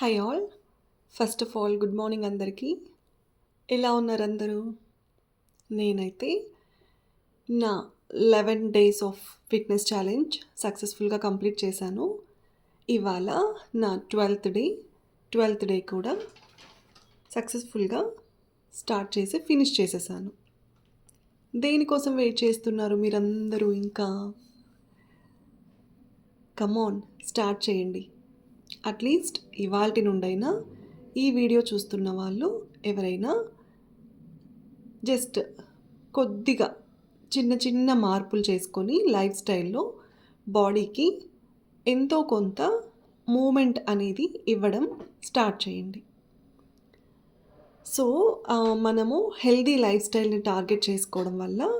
Hi all. First of all good morning అందరికీ. ఎలా ఉన్నారు అందరూ? నేనైతే నా 11 డేస్ ఆఫ్ ఫిట్నెస్ ఛాలెంజ్ సక్సెస్ఫుల్గా కంప్లీట్ చేశాను. ఇవాళ నా 12th డే కూడా సక్సెస్ఫుల్గా స్టార్ట్ చేసి ఫినిష్ చేసేసాను. దేనికోసం వెయిట్ చేస్తున్నారు మీరందరూ ఇంకా? కమాన్ స్టార్ట్ చేయండి. అట్లీస్ట్ ఇవాల్టి నుండైనా ఈ వీడియో చూస్తున్న వాళ్ళు ఎవరైనా జస్ట్ కొద్దిగా చిన్న చిన్న మార్పులు చేసుకొని లైఫ్ స్టైల్లో బాడీకి ఎంతో కొంత మూమెంట్ అనేది ఇవ్వడం స్టార్ట్ చేయండి. సో మనము హెల్దీ లైఫ్ స్టైల్ని టార్గెట్ చేసుకోవడం వల్ల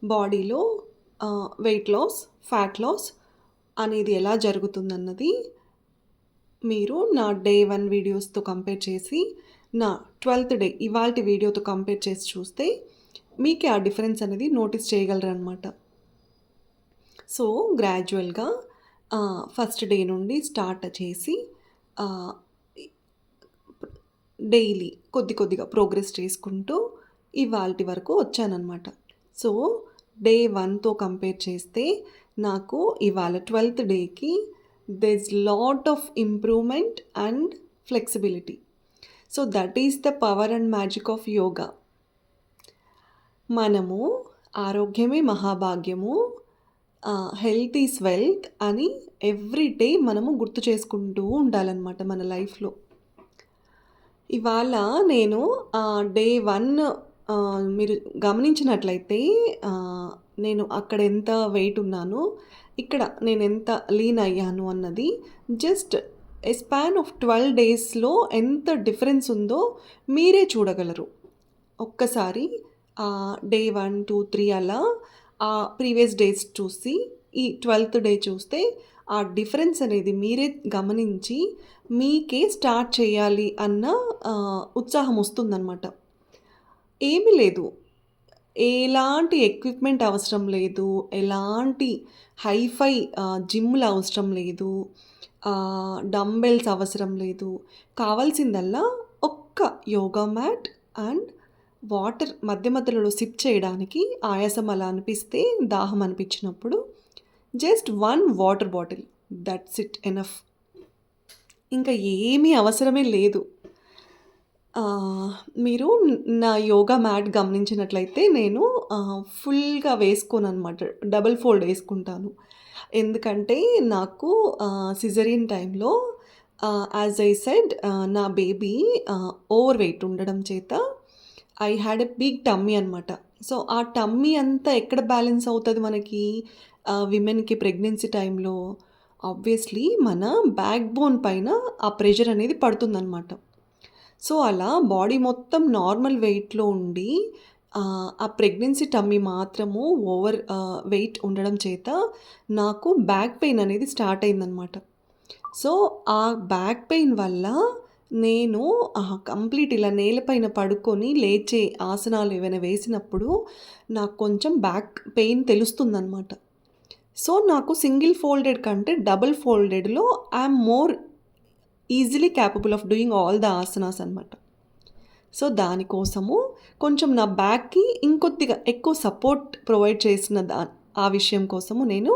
బాడీలో వెయిట్ లాస్, ఫ్యాట్ లాస్ అనేది ఎలా జరుగుతుందన్నది మీరు నా డే 1 వీడియోస్తో కంపేర్ చేసి నా 12th డే ఇవాల్టి వీడియోతో కంపేర్ చేసి చూస్తే మీకే ఆ డిఫరెన్స్ అనేది నోటీస్ చేయగలరనమాట. సో గ్రాడ్యువల్గా ఫస్ట్ డే నుండి స్టార్ట్ చేసి డైలీ కొద్దిగా ప్రోగ్రెస్ చేసుకుంటూ ఇవాల్టి వరకు వచ్చానన్నమాట. సో డే 1తో కంపేర్ చేస్తే నాకు ఇవాళ 12th డేకి there's lot of improvement and flexibility. So that is the power and magic of yoga. మనము ఆరోగ్యమే మహాభాగ్యము, హెల్త్ ఈజ్ వెల్త్ అని ఎవ్రీ డే మనము గుర్తు చేసుకుంటూ ఉండాలన్నమాట మన లైఫ్లో. ఇవాళ నేను డే 1 మీరు గమనించినట్లయితే నేను అక్కడ ఎంత వెయిట్ ఉన్నాను, ఇక్కడ నేను ఎంత లీన్ అయ్యాను అన్నది జస్ట్ ఏ స్పాన్ ఆఫ్ 12 డేస్లో ఎంత డిఫరెన్స్ ఉందో మీరే చూడగలరు. ఒక్కసారి డే 1, 2, 3 అలా ప్రీవియస్ డేస్ చూసి ఈ 12th డే చూస్తే ఆ డిఫరెన్స్ అనేది మీరే గమనించి మీకే స్టార్ట్ చేయాలి అన్న ఉత్సాహం వస్తుందన్నమాట. ఏమీ లేదు, ఎలాంటి ఎక్విప్మెంట్ అవసరం లేదు, ఎలాంటి హైఫై జిమ్లు అవసరం లేదు, డంబెల్స్ అవసరం లేదు. కావాల్సిందల్లా ఒక్క యోగా మ్యాట్ అండ్ వాటర్ మధ్య మధ్యలో సిప్ చేయడానికి ఆయాసం అలా అనిపిస్తే, దాహం అనిపించినప్పుడు just 1 water bottle, that's it enough. ఇంకా ఏమీ అవసరమే లేదు. మీరు నా యోగా మ్యాట్ గమనించినట్లయితే నేను ఫుల్గా వేసుకోను అనమాట, డబుల్ ఫోల్డ్ వేసుకుంటాను. ఎందుకంటే నాకు సిజరియన్ టైంలో యాజ్ ఐ సెడ్ నా బేబీ ఓవర్ వెయిట్ ఉండడం చేత I had a big tummy అనమాట. సో ఆ టమ్మీ అంతా ఎక్కడ బ్యాలెన్స్ అవుతుంది మనకి విమెన్కి ప్రెగ్నెన్సీ టైంలో? ఆబ్వియస్లీ మన బ్యాక్ బోన్ పైన ఆ ప్రెషర్ అనేది పడుతుందన్నమాట. సో అలా బాడీ మొత్తం నార్మల్ వెయిట్లో ఉండి ఆ ప్రెగ్నెన్సీ టమ్మీ మాత్రము ఓవర్ వెయిట్ ఉండడం చేత నాకు బ్యాక్ పెయిన్ అనేది స్టార్ట్ అయిందనమాట. సో ఆ బ్యాక్ పెయిన్ వల్ల నేను కంప్లీట్ ఇలా నేలపైన పడుకొని లేచే ఆసనాలు ఏవైనా వేసినప్పుడు నాకు కొంచెం బ్యాక్ పెయిన్ తెలుస్తుందన్నమాట. సో నాకు సింగిల్ ఫోల్డెడ్ కంటే డబుల్ ఫోల్డెడ్లో I'm more easily capable of doing all the asanas అనమాట. సో దానికోసము కొంచెం నా బ్యాక్కి ఇంకొద్దిగా ఎక్కువ సపోర్ట్ ప్రొవైడ్ చేసిన ఆ విషయం కోసము నేను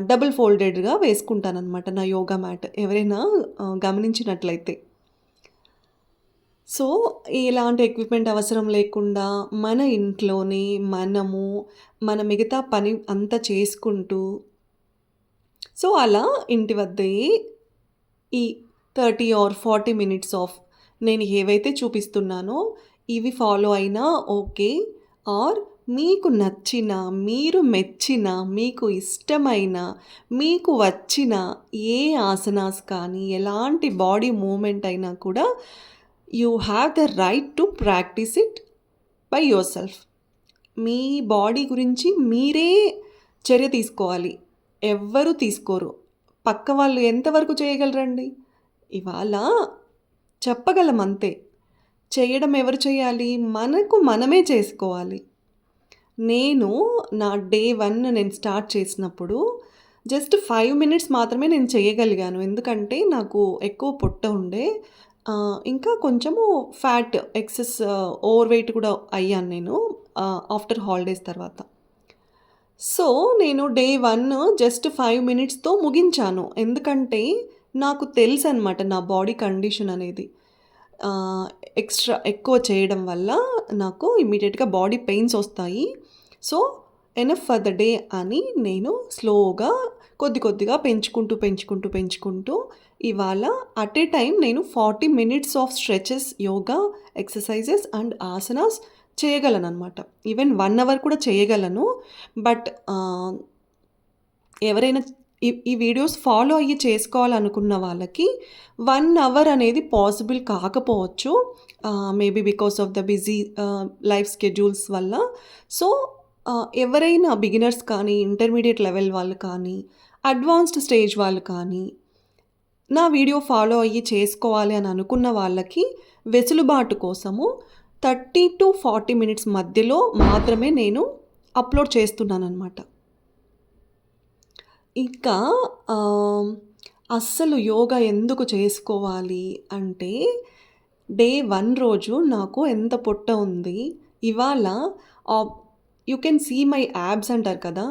డబుల్ ఫోల్డెడ్గా వేసుకుంటానన్నమాట నా యోగా మ్యాట్, ఎవరైనా గమనించినట్లయితే. సో ఎలాంటి ఎక్విప్మెంట్ అవసరం లేకుండా మన ఇంట్లోనే మనము మన మిగతా పని అంతా చేసుకుంటూ, సో అలా ఇంటి వద్దే ఈ 30 or 40 మినిట్స్ ఆఫ్ నేను ఏవైతే చూపిస్తున్నానో ఇవి ఫాలో అయినా ఓకే. ఆర్ మీకు నచ్చిన, మీరు మెచ్చిన, మీకు ఇష్టమైన, మీకు వచ్చిన ఏ ఆసనాస్ కానీ ఎలాంటి బాడీ మూమెంట్ అయినా కూడా you have the right to practice it by your self. Me body గురించి మీరే చర్య తీసుకోవాలి, ఎవ్వరూ తీసుకోరు. పక్క వాళ్ళు ఎంతవరకు చేయగలరండి? ఇవాళ చెప్పగలం అంతే, చేయడం ఎవరు చేయాలి? మనకు మనమే చేసుకోవాలి. నేను నా డే 1 నేను స్టార్ట్ చేసినప్పుడు జస్ట్ 5 మినిట్స్ మాత్రమే నేను చేయగలిగాను. ఎందుకంటే నాకు ఎక్కువ పొట్ట ఉండే. ఇంకా కొంచెము ఫ్యాట్ ఎక్సెస్ ఓవర్ వెయిట్ కూడా అయ్యాను నేను ఆఫ్టర్ హాలిడేస్ తర్వాత. సో, నేను డే 1 జస్ట్ 5 మినిట్స్‌తో ముగించాను. ఎందుకంటే నాకు తెలుసనమాట నా బాడీ కండిషన్ అనేది. ఆహ్, ఎక్స్‌ట్రా ఎక్కువ చేయడం వల్ల నాకు ఇమ్మీడియేట్‌గా బాడీ పెయిన్స్ ఒస్తాయి. So, enough for the day అని నేను స్లోగా కొద్దిగా పెంచుకుంటూ ఇవాళ అట్ ఏ టైమ్ నేను 40 minutes of stretches, yoga, exercises and asanas చేయగలననమాట. ఈవెన్ 1 అవర్ కూడా చేయగలను. బట్ ఎవరైనా ఈ వీడియోస్ ఫాలో అయ్యి చేసుకోవాలనుకున్న వాళ్ళకి 1 అవర్ అనేది పాసిబుల్ కాకపోవచ్చు. Maybe because of the busy life schedules వల్ల. సో, ఎవరైనా బిగినర్స్ కానీ, ఇంటర్మీడియేట్ లెవెల్ వాళ్ళు కానీ, అడ్వాన్స్డ్ స్టేజ్ వాళ్ళు కానీ, నా వీడియో ఫాలో అయ్యి చేసుకోవాలి అని అనుకున్న వాళ్ళకి వెసులుబాటు కోసము 30-40 మినిట్స్ మధ్యలో మాత్రమే నేను అప్లోడ్ చేస్తున్నాననమాట. ఇంకా అస్సలు యోగా ఎందుకు చేసుకోవాలి అంటే, డే 1 రోజు నాకు ఎంత పొట్ట ఉంది. ఇవాళ you can see my abs అంటారు కదా!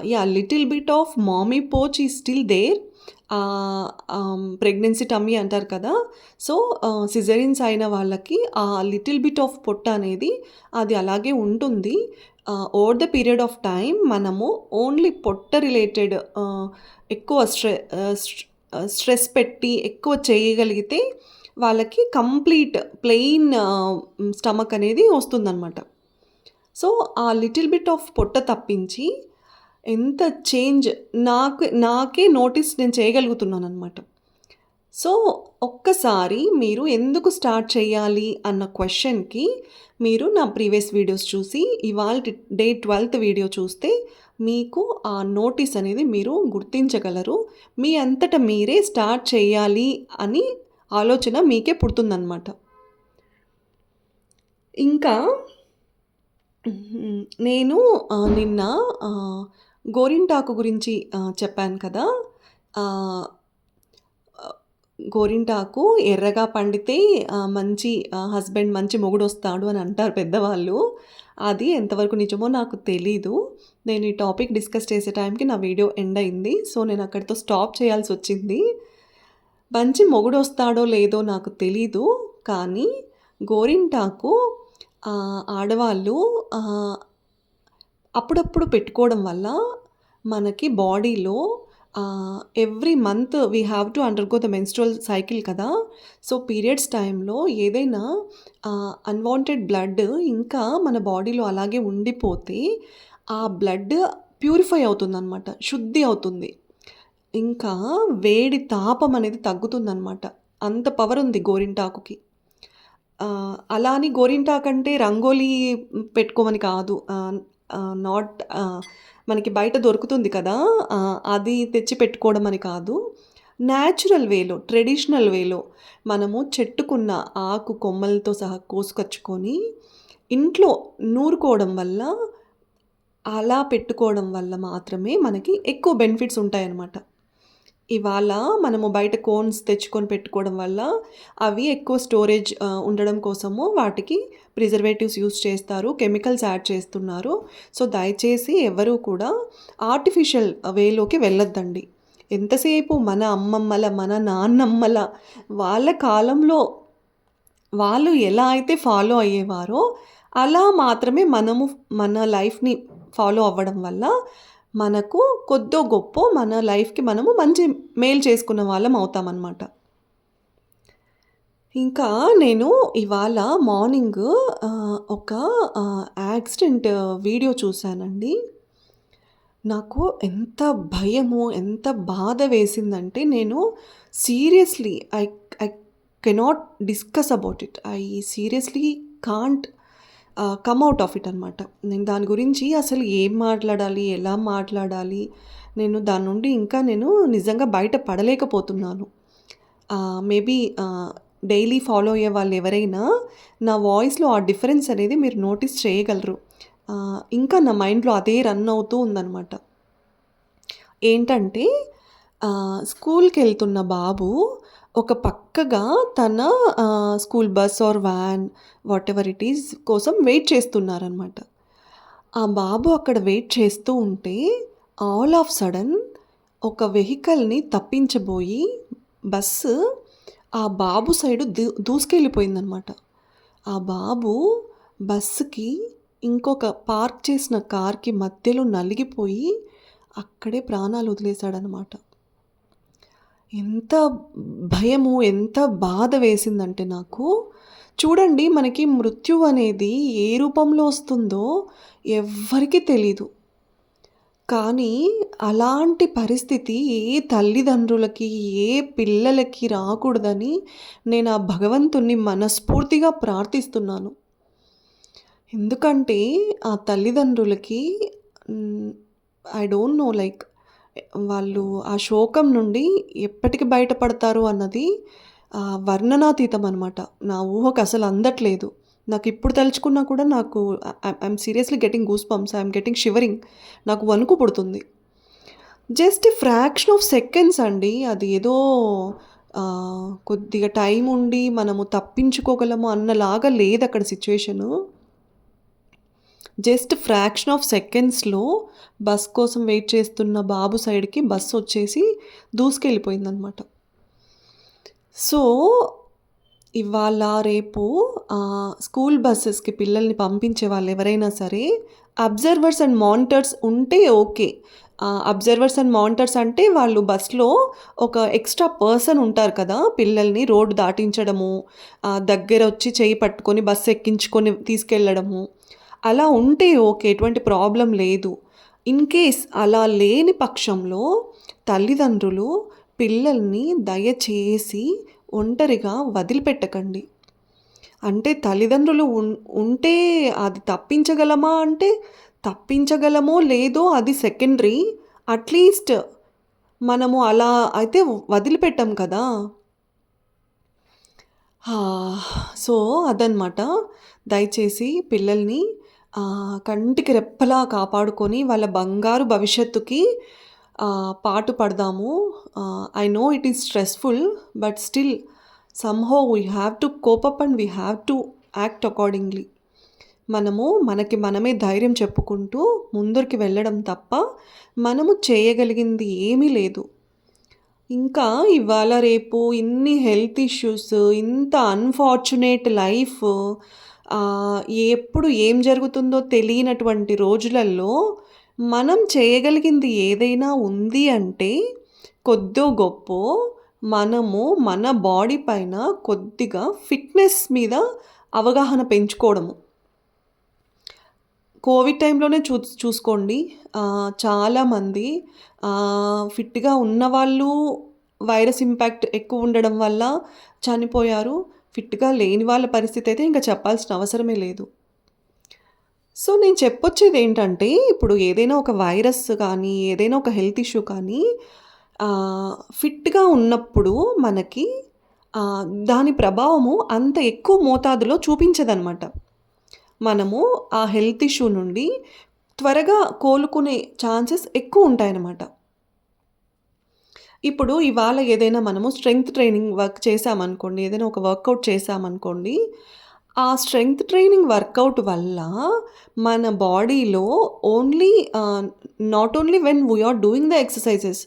Yeah! Little bit of mummy pouch is still there. Pregnancy tummy అంటారు కదా! సో, సిజేరియన్స్ అయిన వాళ్ళకి ఆ లిటిల్ బిట్ ఆఫ్ పొట్ట అనేది అది అలాగే ఉంటుంది. Over the period of time మనము ఓన్లీ పొట్ట రిలేటెడ్ ఎక్కువ స్ట్రెస్ పెట్టి ఎక్కువ చేయగలిగితే వాళ్ళకి కంప్లీట్ ప్లెయిన్ స్టమక్ అనేది వస్తుందనమాట. సో, ఆ లిటిల్ బిట్ ఆఫ్ పొట్ట తప్పించి ఎంత చేంజ్ నాకే నోటీస్ నేను చేయగలుగుతున్నాననమాట. సో, ఒక్కసారి మీరు ఎందుకు స్టార్ట్ చేయాలి అన్న క్వెషన్‌కి మీరు నా ప్రీవియస్ వీడియోస్ చూసి ఇవాల్టి డే 12థ్ వీడియో చూస్తే మీకు ఆ నోటీస్ అనేది మీరు గుర్తించగలరు. మీ అంతట మీరే స్టార్ట్ చేయాలి అని ఆలోచన మీకే పుడుతుందనమాట. ఇంకా నేను నిన్న గోరింటాకు గురించి చెప్పాను కదా! ఆహ్, గోరింటాకు ఎర్రగా పండితే మంచి హస్బెండ్ మంచి మొగుడొస్తాడు అని అంటారు పెద్దవాళ్ళు. అది ఎంతవరకు నిజమో నాకు తెలీదు. నేను ఈ టాపిక్ డిస్కస్ చేసే టైంకి నా వీడియో ఎండ్ అయింది. సో, నేను అక్కడితో స్టాప్ చేయాల్సొచ్చింది. మంచి మొగుడొస్తాడో లేదో నాకు తెలీదు. కానీ గోరింటాకు ఆడవాళ్ళు అప్పుడప్పుడు పెట్టుకోవడం వల్ల మనకి బాడీలో every month we have to undergo the menstrual cycle కదా! సో, పీరియడ్స్ టైంలో ఏదైనా అన్‌వాంటెడ్ బ్లడ్ ఇంకా మన బాడీలో అలాగే ఉండిపోతే ఆ బ్లడ్ ప్యూరిఫై అవుతుందనమాట. శుద్ధి అవుతుంది. ఇంకా వేడి తాపం అనేది తగ్గుతుందనమాట. అంత పవర్ ఉంది గోరింటాకుకి. అలా అని గోరింటాకంటే రంగోలీ పెట్టుకోమని కాదు. నాట్ మనకి బయట దొరుకుతుంది కదా! అది తెచ్చి పెట్టుకోవడం అని కాదు. న్యాచురల్ వేలో, ట్రెడిషనల్ వేలో మనము చెట్టుకున్న ఆకు కొమ్మలతో సహా కోసుకొచ్చుకొని ఇంట్లో నూరుకోవడం వల్ల, అలా పెట్టుకోవడం వల్ల మాత్రమే మనకి ఎక్కువ బెనిఫిట్స్ ఉంటాయన్నమాట. ఇవాళ మనము బయట కోన్స్ తెచ్చుకొని పెట్టుకోవడం వల్ల అవి ఎక్కువ స్టోరేజ్ ఉండడం కోసము వాటికి ప్రిజర్వేటివ్స్ యూజ్ చేస్తారు. కెమికల్స్ యాడ్ చేస్తున్నారు. సో, దయచేసి ఎవరు కూడా ఆర్టిఫిషియల్ వేలోకి వెళ్ళొద్దండి. ఎంతసేపు మన అమ్మమ్మల, మన నాన్నమ్మల వాళ్ళ కాలంలో వాళ్ళు ఎలా అయితే ఫాలో అయ్యేవారో అలా మాత్రమే మనము మన లైఫ్‌ని ఫాలో అవ్వడం వల్ల మనకు కొద్దో గొప్పో మన లైఫ్‌కి మనము మంచి మేలు చేసుకున్న వాళ్ళం అవుతామనమాట. ఇంకా నేను ఇవాళ మార్నింగ్ ఒక యాక్సిడెంట్ వీడియో చూశానండి. నాకు ఎంత భయము, ఎంత బాధ వేసిందంటే నేను seriously I cannot discuss about it. I seriously can't come out of it అనమాట. నేను దాని గురించి అసలు ఏం మాట్లాడాలి? ఎలా మాట్లాడాలి? నేను దాని నుండి ఇంకా నేను నిజంగా బయట పడలేకపోతున్నాను. మేబీ డైలీ ఫాలో అయ్యే వాళ్ళు ఎవరైనా నా వాయిస్‌లో ఆ డిఫరెన్స్ అనేది మీరు నోటీస్ చేయగలరు. ఇంకా నా మైండ్‌లో అదే రన్ అవుతూ ఉందనమాట. ఏంటంటే స్కూల్‌కెళ్తున్న బాబు ఒక పక్కగా తన school bus or van whatever it is కోసం వెయిట్ చేస్తున్నారనమాట. ఆ బాబు అక్కడ వెయిట్ చేస్తూ ఉంటే ఆల్ ఆఫ్ సడన్ ఒక వెహికల్‌ని తప్పించబోయి బస్సు ఆ బాబు సైడు దూసుకెళ్ళిపోయిందనమాట. ఆ బాబు బస్సుకి ఇంకొక పార్క్ చేసిన కార్‌కి మధ్యలో నలిగిపోయి అక్కడే ప్రాణాలు వదిలేసాడనమాట. ఎంత భయము, ఎంత బాధ వేసిందంటే నాకు. చూడండి మనకి మృత్యువు అనేది ఏ రూపంలో వస్తుందో ఎవ్వరికీ తెలీదు. కానీ అలాంటి పరిస్థితి ఏ తల్లిదండ్రులకి, ఏ పిల్లలకి రాకూడదని నేను ఆ భగవంతుడిని మనస్ఫూర్తిగా ప్రార్థిస్తున్నాను. ఎందుకంటే ఆ తల్లిదండ్రులకి ఐ డోంట్ నో లైక్ వాళ్ళు ఆ శోకం నుండి ఎప్పటికి బయటపడతారు అన్నది వర్ణనాతీతం అనమాట. నా ఊహకు అసలు అందట్లేదు. నాకిప్పుడు తలుచుకున్నా కూడా నాకు I'm seriously getting goose bumps. I'm getting shivering. నాకు వణుకు పుడుతుంది. జస్ట్ ఫ్రాక్షన్ ఆఫ్ సెకండ్స్ అండి. అది ఏదో కొద్దిగా టైం ఉండి మనము తప్పించుకోగలము అన్నలాగా లేదక్కడ సిట్యుయేషను. జస్ట్ ఫ్రాక్షన్ ఆఫ్ సెకండ్స్‌లో బస్ కోసం వెయిట్ చేస్తున్న బాబు సైడ్‌కి బస్సొచ్చేసి దూసుకెళ్ళిపోయిందనమాట. సో, ఇవాళ రేపు స్కూల్ బసెస్‌కి పిల్లల్ని పంపించే వాళ్ళెవరైనా సరే అబ్జర్వర్స్ అండ్ మానిటర్స్ ఉంటే ఓకే. అబ్జర్వర్స్ అండ్ మానిటర్స్ అంటే వాళ్ళు బస్‌లో ఒక ఎక్స్‌ట్రా పర్సన్ ఉంటారు కదా! పిల్లల్ని రోడ్డు దాటించడము, దగ్గరొచ్చి చెయ్యి పట్టుకొని బస్సు ఎక్కించుకొని తీసుకెళ్ళడము. అలా ఉంటే ఓకే. ఎటువంటి ప్రాబ్లమ్ లేదు. ఇన్‌కేస్ అలా లేని పక్షంలో తల్లిదండ్రులు పిల్లల్ని దయచేసి ఒంటరిగా వదిలిపెట్టకండి. అంటే తల్లిదండ్రులు ఉంటే అది తప్పించగలమా అంటే, తప్పించగలమో లేదో అది సెకండరీ. అట్‌లీస్ట్ మనము అలా అయితే వదిలిపెట్టం కదా! సో, అదనమాట. దయచేసి పిల్లల్ని కంటికి రెప్పలా కాపాడుకొని వాళ్ళ బంగారు భవిష్యత్తుకి పాటుపడదాము. I know it is stressful but still somehow we have to cope up and we have to act accordingly. మనము మనకి మనమే ధైర్యం చెప్పుకుంటూ ముందరికి వెళ్ళడం తప్ప మనము చేయగలిగింది ఏమీ లేదు. ఇంకా ఇవాళ రేపు ఇన్ని హెల్త్ ఇష్యూస్, ఇంత అన్‌ఫార్చునేట్ లైఫ్, ఎప్పుడు ఏం జరుగుతుందో తెలియనటువంటి రోజులల్లో మనం చేయగలిగింది ఏదైనా ఉంది అంటే కొద్దో గొప్పో మనము మన బాడీ పైన కొద్దిగా ఫిట్‌నెస్ మీద అవగాహన పెంచుకోవడము. కోవిడ్ టైంలోనే చూసుకోండి. చాలామంది ఫిట్‌గా ఉన్నవాళ్ళు వైరస్ ఇంపాక్ట్ ఎక్కువ ఉండడం వల్ల చనిపోయారు. ఫిట్‌గా లేని వాళ్ళ పరిస్థితి అయితే ఇంకా చెప్పాల్సిన అవసరమే లేదు. సో, నేను చెప్పొచ్చేదేంటంటే, ఇప్పుడు ఏదైనా ఒక వైరస్ కానీ, ఏదైనా ఒక హెల్త్ ఇష్యూ కానీ ఫిట్‌గా ఉన్నప్పుడు మనకి దాని ప్రభావము అంత ఎక్కువ మోతాదులో చూపించదనమాట. మనము ఆ హెల్త్ ఇష్యూ నుండి త్వరగా కోలుకునే ఛాన్సెస్ ఎక్కువుంటాయనమాట. ఇప్పుడు ఇవాళ ఏదైనా మనము స్ట్రెంగ్త్ ట్రైనింగ్ వర్క్ చేశామనుకోండి, ఏదైనా ఒక వర్కౌట్ చేశామనుకోండి, ఆ స్ట్రెంగ్త్ ట్రైనింగ్ వర్కౌట్ వల్ల మన బాడీలో only not only when we are doing the exercises.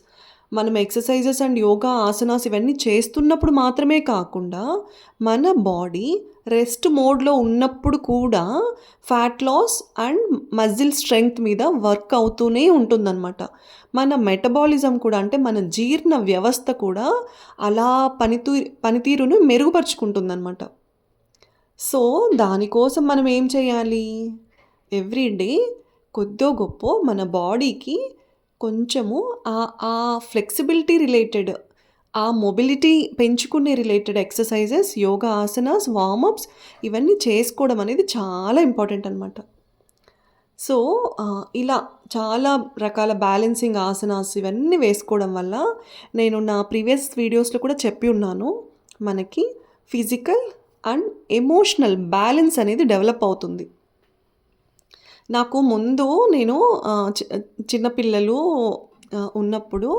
మనం ఎక్సర్‌సైజెస్ అండ్ యోగా, ఆసనాస్ ఇవన్నీ చేస్తున్నప్పుడు మాత్రమే కాకుండా, మన బాడీ రెస్ట్ మోడ్‌లో ఉన్నప్పుడు కూడా fat loss and muscle strength మీద వర్క్ అవుతూనే ఉంటుందనమాట. మన మెటబాలిజం కూడా అంటే మన జీర్ణ వ్యవస్థ కూడా అలా పనితీరును మెరుగుపరుచుకుంటుందనమాట. సో, దానికోసం మనం ఏం చేయాలి? ఎవ్రీ డే కొద్దో గొప్పో మన బాడీకి కొంచెము ఆ ఫ్లెక్సిబిలిటీ రిలేటెడ్, ఆ మొబిలిటీ పెంచుకునే related exercises, yoga asanas, warm-ups ఇవన్నీ చేసుకోవడం అనేది చాలా ఇంపార్టెంట్ అనమాట. సో, ఇలా చాలా రకాల బ్యాలెన్సింగ్ ఆసనాస్ ఇవన్నీ వేసుకోవడం వల్ల నేను నా ప్రీవియస్ వీడియోస్‌లో కూడా చెప్పి ఉన్నాను. మనకి ఫిజికల్ అండ్ ఎమోషనల్ బ్యాలెన్స్ అనేది డెవలప్ అవుతుంది. నాకు ముందు నేను చిన్న పిల్లలు ఉన్నప్పుడు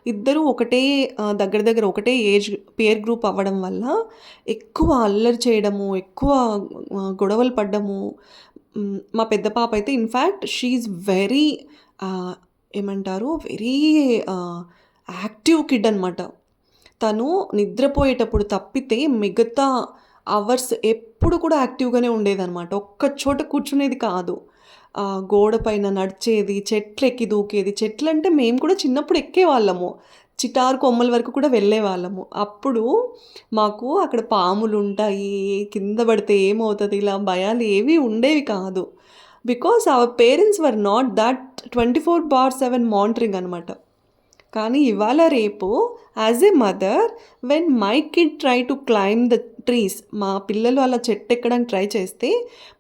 ఇద్దరూ ఒకటే దగ్గర దగ్గర ఒకటే ఏజ్ పేర్ గ్రూప్ అవ్వడం వల్ల ఎక్కువ అల్లరి చేయడము, ఎక్కువ గొడవలు పడ్డము. మా పెద్ద పాప అయితే ఇన్‌ఫాక్ట్ షీ ఈజ్ వెరీ ఆహ్, ఏమంటారు వెరీ ఆహ్, యాక్టివ్ కిడ్ అనమాట. తను నిద్రపోయేటప్పుడు తప్పితే మిగతా అవర్స్ ఎప్పుడు కూడా యాక్టివ్‌గానే ఉండేదనమాట. ఒక్క చోట కూర్చునేది కాదు. గోడ పైన నడిచేది, చెట్లెక్కి దూకేది. చెట్లంటే మేము కూడా చిన్నప్పుడు ఎక్కేవాళ్ళము. చిటారు కొమ్మల వరకు కూడా వెళ్ళేవాళ్ళము. అప్పుడు మాకు అక్కడ పాములుంటాయి, కింద పడితే ఏమవుతది, ఇలా భయాలు ఏవి ఉండేవి కాదు. Because our parents were not that 24/7 monitoring అనమాట. కానీ ఇవాళ రేపు as a mother when my kid try to climb the trees, మా పిల్లలు అలా చెట్టు ఎక్కడానికి ట్రై చేస్తే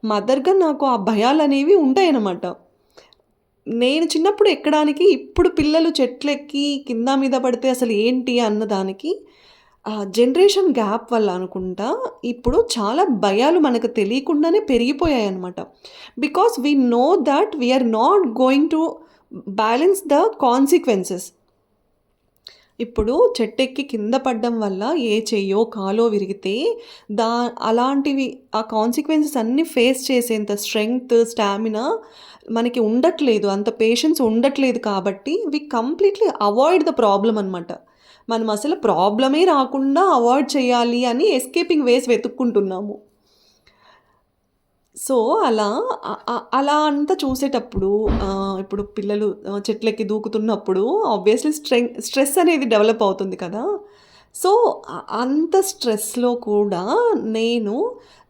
మదర్గా నాకు ఆ భయాలనేవి ఉంటాయన్నమాట. నేను చిన్నప్పుడు ఎక్కడానికి ఇప్పుడు పిల్లలు చెట్లెక్కి కింద మీద పడితే అసలు ఏంటి అన్నదానికి జనరేషన్ గ్యాప్ వల్ల అనుకుంటా ఇప్పుడు చాలా భయాలు మనకు తెలియకుండానే పెరిగిపోయాయన్నమాట. Because we know that we're not going to balance the consequences. ఇప్పుడు చెట్టెక్కి కింద పడ్డం వల్ల ఏ చెయ్యో కాలో విరిగితే దా అలాంటివి ఆ కాన్సిక్వెన్సెస్ అన్నీ ఫేస్ చేసేంత స్ట్రెంగ్త్, స్టామినా మనకి ఉండట్లేదు. అంత పేషెన్స్ ఉండట్లేదు కాబట్టి we completely avoid the problem అనమాట. మనం అసలు ప్రాబ్లమే రాకుండా అవాయిడ్ చేయాలి అని ఎస్కేపింగ్ వేస్ వెతుక్కుంటున్నాము. సో, అలా అలా అంతా చూసేటప్పుడు ఇప్పుడు పిల్లలు చెట్లెక్కి దూకుతున్నప్పుడు ఆబ్వియస్‌లీ స్ట్రెస్ అనేది డెవలప్ అవుతుంది కదా! సో, అంత స్ట్రెస్‌లో కూడా నేను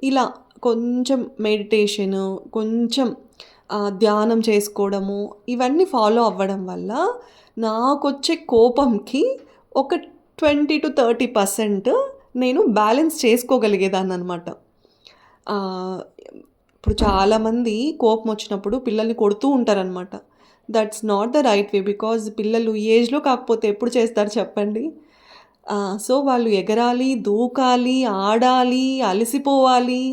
ఇలా కొంచెం మెడిటేషను, కొంచెం ధ్యానం చేసుకోవడము, ఇవన్నీ ఫాలో అవ్వడం వల్ల నాకొచ్చే కోపంకి ఒక 20-30% నేను బ్యాలెన్స్ చేసుకోగలిగేదాన్ననమాట. ఆహ్, ఇప్పుడు చాలామంది కోపం వచ్చినప్పుడు పిల్లల్ని కొడుతూ ఉంటారనమాట. That's not the right way. Because పిల్లలు ఈ ఏజ్‌లో కాకపోతే ఎప్పుడు చేస్తారు చెప్పండి? సో, వాళ్ళు ఎగరాలి, దూకాలి, ఆడాలి, అలసిపోవాలి,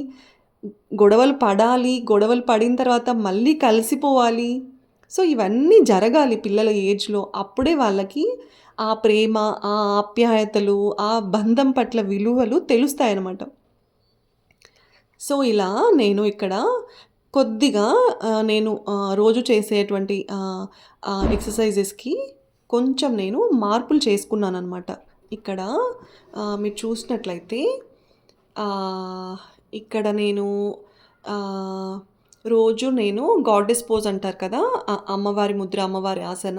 గొడవలు పడాలి, గొడవలు పడిన తర్వాత మళ్ళీ కలిసిపోవాలి. సో, ఇవన్నీ జరగాలి పిల్లల ఏజ్‌లో. అప్పుడే వాళ్ళకి ఆ ప్రేమ, ఆ ఆప్యాయతలు, ఆ బంధం పట్ల విలువలు తెలుస్తాయన్నమాట. సో, ఇలా నేను ఇక్కడ కొద్దిగా నేను రోజు చేసేటువంటి ఎక్సర్‌సైజెస్‌కి కొంచెం నేను మార్పులు చేసుకున్నాననమాట. ఇక్కడ మీరు చూసినట్లయితే ఆహ్, ఇక్కడ నేను ఆహ్, రోజు నేను గాడెస్ పోజ్ అంటారు కదా! అమ్మవారి ముద్ర, అమ్మవారి ఆసన,